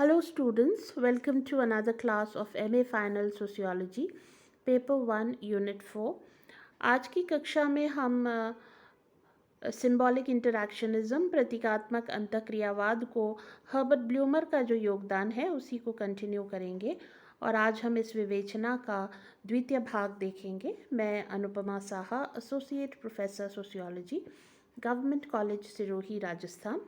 Hello students, welcome to another class of MA Final Sociology, Paper 1, Unit 4. आज की कक्षा में हम सिंबॉलिक इंटरैक्शनिज्म प्रतीकात्मक अंतःक्रियावाद को हर्बर्ट ब्लूमर का जो योगदान है उसी को कंटिन्यू करेंगे और आज हम इस विवेचना का द्वितीय भाग देखेंगे। मैं Anupama Saha, associate professor sociology, government college Sirohi, Rajasthan.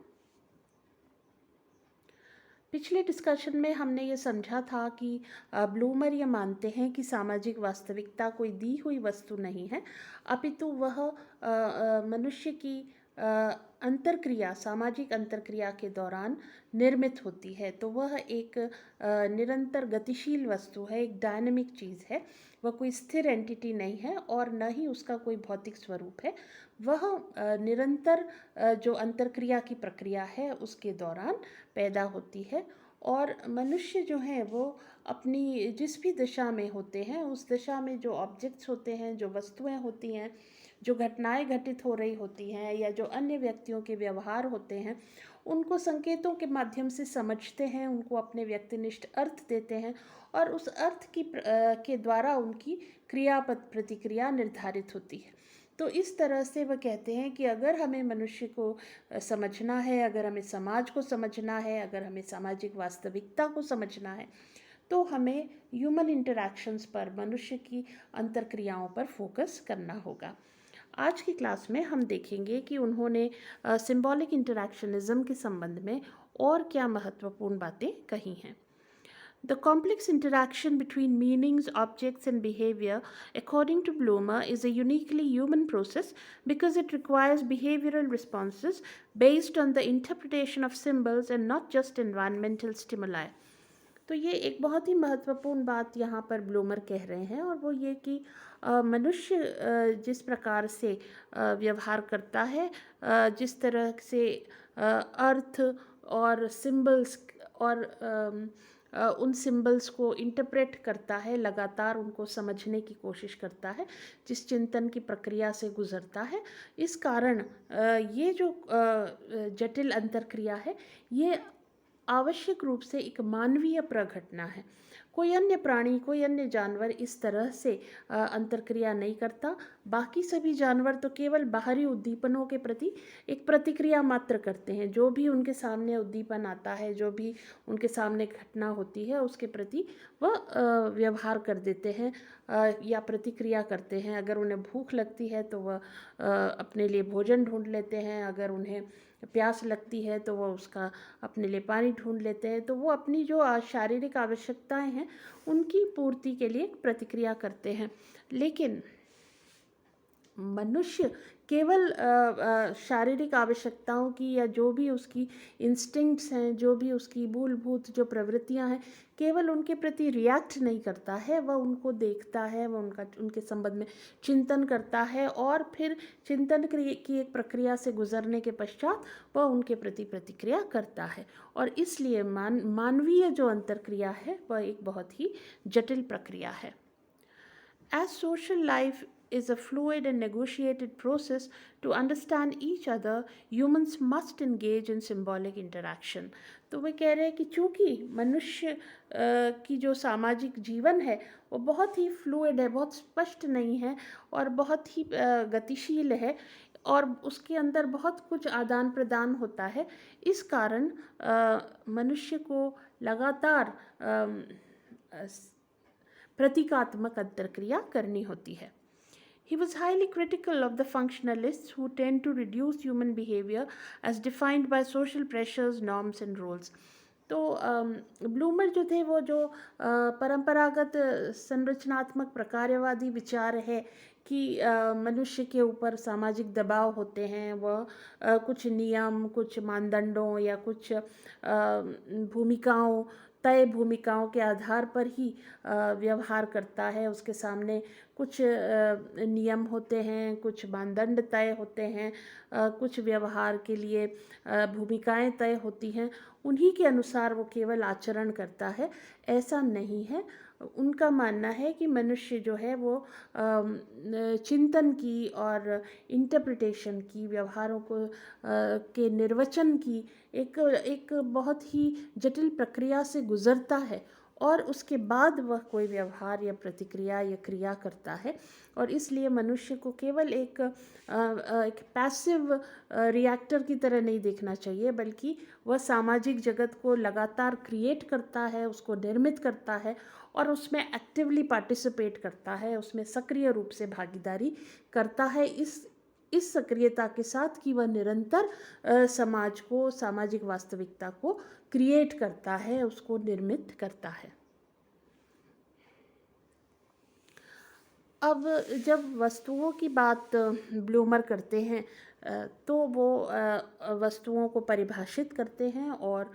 पिछले डिस्कशन में हमने ये समझा था कि ब्लूमर ये मानते हैं कि सामाजिक वास्तविकता कोई दी हुई वस्तु नहीं है, अपितु वह मनुष्य की अंतरक्रिया, सामाजिक अंतरक्रिया के दौरान निर्मित होती है। तो वह एक निरंतर गतिशील वस्तु है, एक डायनेमिक चीज़ है। वह कोई स्थिर एंटिटी नहीं है और न ही उसका कोई भौतिक स्वरूप है। वह निरंतर जो अंतरक्रिया की प्रक्रिया है उसके दौरान पैदा होती है और मनुष्य जो है वो अपनी जिस भी दिशा में होते हैं उस दिशा में जो ऑब्जेक्ट्स होते हैं, जो वस्तुएं होती हैं, जो घटनाएं घटित हो रही होती हैं या जो अन्य व्यक्तियों के व्यवहार होते हैं, उनको संकेतों के माध्यम से समझते हैं, उनको अपने व्यक्तिनिष्ठ अर्थ देते हैं और उस अर्थ के द्वारा उनकी क्रिया प्रतिक्रिया निर्धारित होती है। तो इस तरह से वह कहते हैं कि अगर हमें मनुष्य को समझना है, अगर हमें समाज को समझना है, अगर हमें सामाजिक वास्तविकता को समझना है, तो हमें ह्यूमन इंटरैक्शंस पर, मनुष्य की अंतरक्रियाओं पर फोकस करना होगा। आज की क्लास में हम देखेंगे कि उन्होंने सिंबॉलिक इंटरैक्शनिज्म के संबंध में और क्या महत्वपूर्ण बातें कही हैं। The complex interaction between meanings, objects, and behavior, according to Blomer, is a uniquely human process because it requires behavioral responses based on the interpretation of symbols and not just environmental stimuli. तो ये एक बहुत ही महत्वपूर्ण बात यहाँ पर bloomer कह रहे हैं और वो ये कि मनुष्य जिस प्रकार से व्यवहार करता है, जिस तरह से अर्थ और सिंबल्स और उन सिंबल्स को इंटरप्रेट करता है, लगातार उनको समझने की कोशिश करता है, जिस चिंतन की प्रक्रिया से गुजरता है, इस कारण ये जो जटिल अंतरक्रिया है ये आवश्यक रूप से एक मानवीय प्रघटना है। कोई अन्य प्राणी, कोई अन्य जानवर इस तरह से अंतरक्रिया नहीं करता। बाकी सभी जानवर तो केवल बाहरी उद्दीपनों के प्रति एक प्रतिक्रिया मात्र करते हैं। जो भी उनके सामने उद्दीपन आता है, जो भी उनके सामने घटना होती है, उसके प्रति वह व्यवहार कर देते हैं या प्रतिक्रिया करते हैं। अगर उन्हें भूख लगती है तो वह अपने लिए भोजन ढूंढ लेते हैं, अगर उन्हें प्यास लगती है तो वो उसका अपने लिए पानी ढूंढ लेते हैं। तो वो अपनी जो शारीरिक आवश्यकताएं हैं उनकी पूर्ति के लिए प्रतिक्रिया करते हैं। लेकिन मनुष्य केवल शारीरिक आवश्यकताओं की या जो भी उसकी इंस्टिंक्ट्स हैं, जो भी उसकी मूलभूत जो प्रवृत्तियां हैं, केवल उनके प्रति रिएक्ट नहीं करता है। वह उनको देखता है, वह उनके संबंध में चिंतन करता है और फिर चिंतन की एक प्रक्रिया से गुजरने के पश्चात वह उनके प्रति प्रतिक्रिया करता है। और इसलिए मानवीय जो अंतरक्रिया है वह एक बहुत ही जटिल प्रक्रिया है। As social life is a fluid and negotiated process, to understand each other, humans must engage in symbolic interaction. तो वे कह रहे हैं कि चूँकि मनुष्य की जो सामाजिक जीवन है वो बहुत ही फ्लूइड है, बहुत स्पष्ट नहीं है और बहुत ही गतिशील है और उसके अंदर बहुत कुछ आदान प्रदान होता है। इस कारण मनुष्य को लगातार प्रतीकात्मक अंतरक्रिया करनी होती है। He was highly critical of the functionalists who tend to reduce human behavior as defined by social pressures, norms and rules. तो ब्लूमर जो थे वो जो परंपरागत संरचनात्मक प्रकारवादी विचार है कि मनुष्य के ऊपर सामाजिक दबाव होते हैं, वह कुछ नियम, कुछ मानदंडों या कुछ भूमिकाओं तय भूमिकाओं के आधार पर ही व्यवहार करता है। उसके सामने कुछ नियम होते हैं, कुछ मानदंड तय होते हैं, कुछ व्यवहार के लिए भूमिकाएं तय होती हैं, उन्हीं के अनुसार वो केवल आचरण करता है, ऐसा नहीं है। उनका मानना है कि मनुष्य जो है वो चिंतन की और इंटरप्रिटेशन की, व्यवहारों को के निर्वचन की एक एक बहुत ही जटिल प्रक्रिया से गुजरता है, और उसके बाद वह कोई व्यवहार या प्रतिक्रिया या क्रिया करता है। और इसलिए मनुष्य को केवल एक पैसिव रिएक्टर की तरह नहीं देखना चाहिए, बल्कि वह सामाजिक जगत को लगातार क्रिएट करता है, उसको निर्मित करता है, और उसमें एक्टिवली पार्टिसिपेट करता है, उसमें सक्रिय रूप से भागीदारी करता है, इस सक्रियता के साथ कि वह निरंतर समाज को, सामाजिक वास्तविकता को क्रिएट करता है, उसको निर्मित करता है। अब जब वस्तुओं की बात ब्लूमर करते हैं, तो वो वस्तुओं को परिभाषित करते हैं और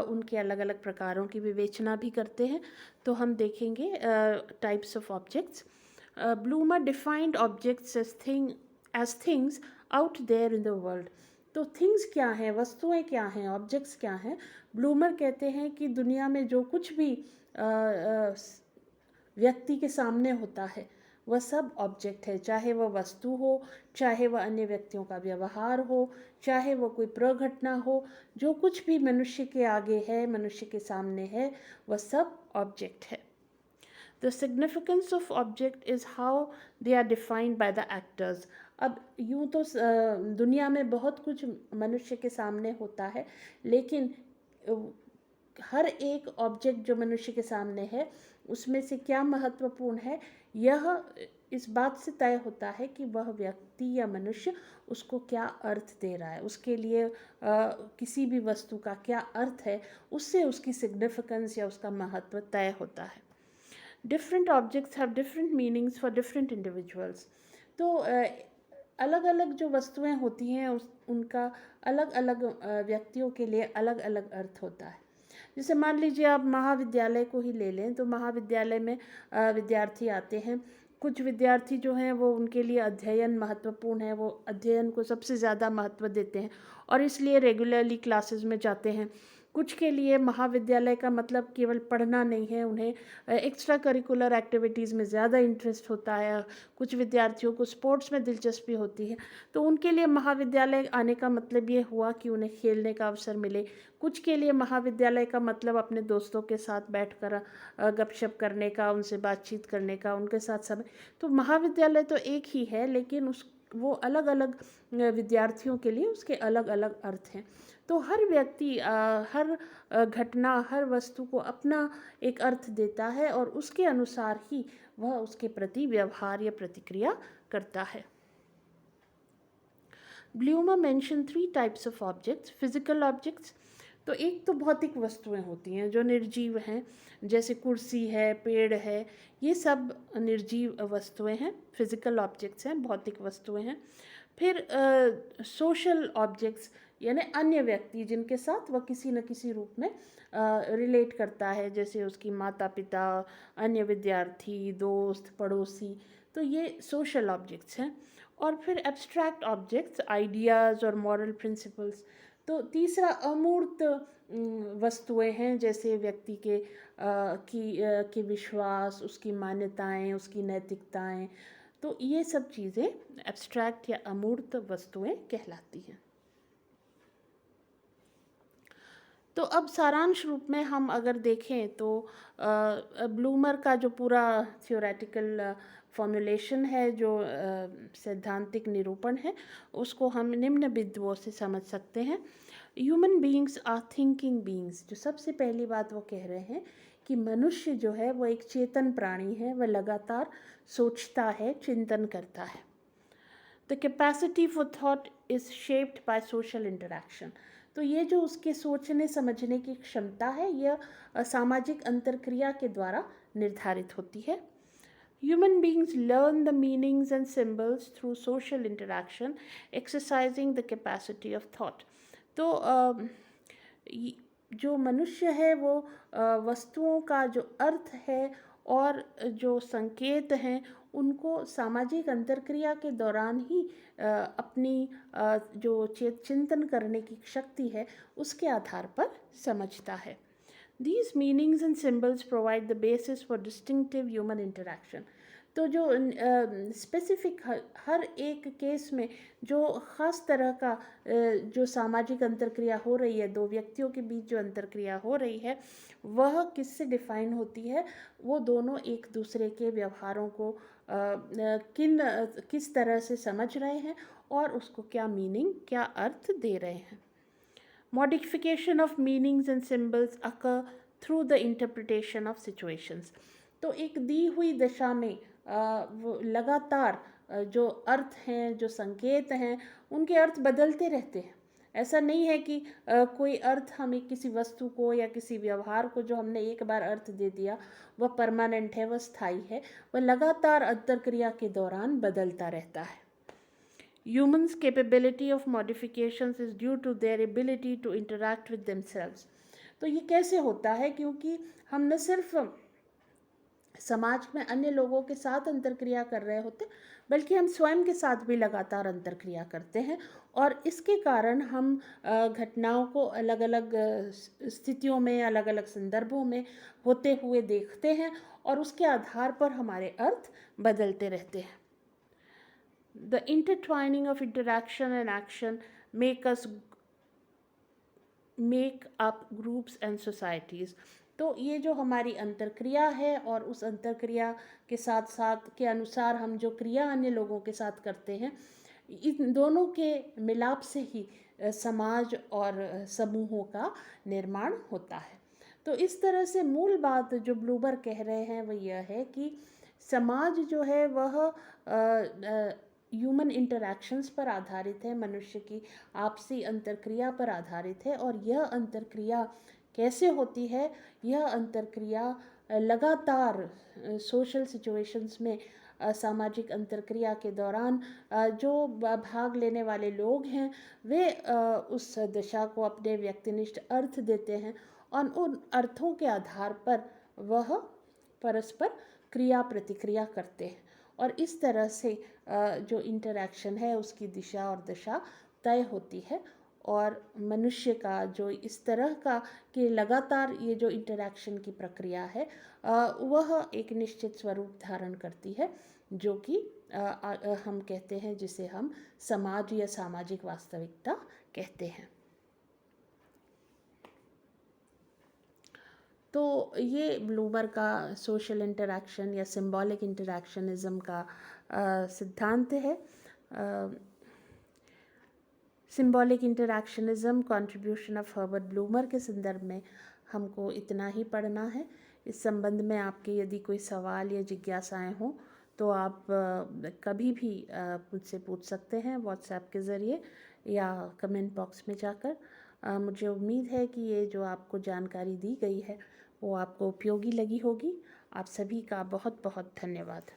उनके अलग अलग प्रकारों की विवेचना भी करते हैं। तो हम देखेंगे types of objects. Blumer defined objects as things out there in the world. तो थिंग्स क्या हैं, वस्तुएं क्या हैं, ऑब्जेक्ट्स क्या हैं? ब्लूमर कहते हैं कि दुनिया में जो कुछ भी व्यक्ति के सामने होता है वह सब ऑब्जेक्ट है, चाहे वह वस्तु हो, चाहे वह अन्य व्यक्तियों का व्यवहार हो, चाहे वह कोई प्रघटना हो, जो कुछ भी मनुष्य के आगे है, मनुष्य के सामने है, वह सब ऑब्जेक्ट है। The significance of object is how they are defined by the actors. अब यूँ तो दुनिया में बहुत कुछ मनुष्य के सामने होता है, लेकिन हर एक ऑब्जेक्ट जो मनुष्य के सामने है उसमें से क्या महत्वपूर्ण है, यह इस बात से तय होता है कि वह व्यक्ति या मनुष्य उसको क्या अर्थ दे रहा है, उसके लिए किसी भी वस्तु का क्या अर्थ है, उससे उसकी सिग्निफिकेंस या उसका महत्व तय होता है। Different objects have different meanings for different individuals. तो अलग अलग जो वस्तुएं होती हैं उनका अलग अलग व्यक्तियों के लिए अलग अलग अर्थ होता है। जैसे मान लीजिए आप महाविद्यालय को ही ले लें, तो महाविद्यालय में विद्यार्थी आते हैं। कुछ विद्यार्थी जो हैं वो, उनके लिए अध्ययन महत्वपूर्ण है, वो अध्ययन को सबसे ज़्यादा महत्व देते हैं और इसलिए रेगुलरली क्लासेस में जाते हैं। कुछ के लिए महाविद्यालय का मतलब केवल पढ़ना नहीं है, उन्हें एक्स्ट्रा करिकुलर एक्टिविटीज़ में ज़्यादा इंटरेस्ट होता है। कुछ विद्यार्थियों को स्पोर्ट्स में दिलचस्पी होती है, तो उनके लिए महाविद्यालय आने का मतलब ये हुआ कि उन्हें खेलने का अवसर मिले। कुछ के लिए महाविद्यालय का मतलब अपने दोस्तों के साथ बैठकर गपशप करने का, उनसे बातचीत करने का, उनके साथ समय। तो महाविद्यालय तो एक ही है, लेकिन वो अलग अलग विद्यार्थियों के लिए उसके अलग अलग अर्थ हैं। तो हर व्यक्ति हर घटना, हर वस्तु को अपना एक अर्थ देता है और उसके अनुसार ही वह उसके प्रति व्यवहार या प्रतिक्रिया करता है। Bloomer mention 3 types of objects. Physical objects, तो एक तो भौतिक वस्तुएं होती हैं जो निर्जीव हैं, जैसे कुर्सी है, पेड़ है, ये सब निर्जीव वस्तुएं हैं, फिजिकल ऑब्जेक्ट्स हैं, भौतिक वस्तुएं हैं। फिर सोशल ऑब्जेक्ट्स, यानी अन्य व्यक्ति जिनके साथ वह किसी न किसी रूप में रिलेट करता है, जैसे उसकी माता पिता, अन्य विद्यार्थी, दोस्त, पड़ोसी, तो ये सोशल ऑब्जेक्ट्स हैं। और फिर एब्स्ट्रैक्ट ऑब्जेक्ट्स, आइडियाज़ और मॉरल प्रिंसिपल्स। तो तीसरा अमूर्त वस्तुएं हैं, जैसे व्यक्ति के विश्वास, उसकी मान्यताएं, उसकी नैतिकताएं। तो ये सब चीज़ें एब्स्ट्रैक्ट या अमूर्त वस्तुएं कहलाती हैं। तो अब सारांश रूप में हम अगर देखें तो ब्लूमर का जो पूरा थियोरेटिकल फॉर्मुलेशन है, जो सैद्धांतिक निरूपण है, उसको हम निम्न बिंदुओं से समझ सकते हैं। Human beings are thinking beings. जो सबसे पहली बात वो कह रहे हैं कि मनुष्य जो है वो एक चेतन प्राणी है, वह लगातार सोचता है, चिंतन करता है। The capacity for thought is shaped by social interaction. तो ये जो उसके सोचने समझने की क्षमता है, यह सामाजिक अंतरक्रिया के द्वारा निर्धारित होती है। Human beings learn the meanings and symbols through social interaction, exercising the capacity of thought. तो जो मनुष्य है वो वस्तुओं का जो अर्थ है और जो संकेत हैं उनको सामाजिक अंतर्क्रिया के दौरान ही अपनी जो चिंतन करने की शक्ति है उसके आधार पर समझता है. These meanings and symbols provide the basis for distinctive human interaction. तो जो स्पेसिफिक हर एक केस में जो ख़ास तरह का जो सामाजिक अंतर्क्रिया हो रही है, दो व्यक्तियों के बीच जो अंतर्क्रिया हो रही है वह किससे डिफाइन होती है, वो दोनों एक दूसरे के व्यवहारों को किस तरह से समझ रहे हैं और उसको क्या मीनिंग, क्या अर्थ दे रहे हैं. Modification of meanings and symbols occur through the interpretation of situations. तो एक दी हुई दशा में वो लगातार जो अर्थ हैं, जो संकेत हैं, उनके अर्थ बदलते रहते हैं. ऐसा नहीं है कि कोई अर्थ हमें किसी वस्तु को या किसी व्यवहार को जो हमने एक बार अर्थ दे दिया वह परमानेंट है, वह स्थायी है. वह लगातार अंतर्क्रिया के दौरान बदलता रहता है. Humans' capability of modifications is due to their ability to interact with themselves. तो ये कैसे होता है, क्योंकि हम न सिर्फ समाज में अन्य लोगों के साथ अंतर्क्रिया कर रहे होते बल्कि हम स्वयं के साथ भी लगातार अंतर्क्रिया करते हैं और इसके कारण हम घटनाओं को अलग अलग स्थितियों में, अलग अलग संदर्भों में होते हुए देखते हैं और उसके आधार पर हमारे अर्थ बदलते रहते हैं. The intertwining of interaction and action make up groups and societies. तो ये जो हमारी अंतर्क्रिया है और उस अंतर्क्रिया के साथ साथ के अनुसार हम जो क्रिया अन्य लोगों के साथ करते हैं, इन दोनों के मिलाप से ही समाज और समूहों का निर्माण होता है. तो इस तरह से मूल बात जो ब्लूमर कह रहे हैं वह यह है कि समाज जो है वह ह्यूमन इंटरैक्शंस पर आधारित है, मनुष्य की आपसी अंतर्क्रिया पर आधारित है. और यह अंतर्क्रिया कैसे होती है, यह अंतर्क्रिया लगातार सोशल सिचुएशंस में सामाजिक अंतर्क्रिया के दौरान जो भाग लेने वाले लोग हैं वे उस दशा को अपने व्यक्तिनिष्ठ अर्थ देते हैं और उन अर्थों के आधार पर वह परस्पर क्रिया प्रतिक्रिया करते हैं और इस तरह से जो इंटरैक्शन है उसकी दिशा और दशा तय होती है. और मनुष्य का जो इस तरह का कि लगातार ये जो इंटरैक्शन की प्रक्रिया है वह एक निश्चित स्वरूप धारण करती है जो कि हम कहते हैं, जिसे हम समाज या सामाजिक वास्तविकता कहते हैं. तो ये ब्लूमर का सोशल इंटरैक्शन या सिंबॉलिक इंटरैक्शनिज्म का सिद्धांत है. Symbolic interactionism contribution of Herbert bloomer के संदर्भ में हमको इतना ही पढ़ना है. इस संबंध में आपके यदि कोई सवाल या जिज्ञासाएं हों तो आप कभी भी मुझसे पूछ सकते हैं व्हाट्सएप के ज़रिए या कमेंट बॉक्स में जाकर. मुझे उम्मीद है कि ये जो आपको जानकारी दी गई है वो आपको उपयोगी लगी होगी. आप सभी का बहुत बहुत धन्यवाद.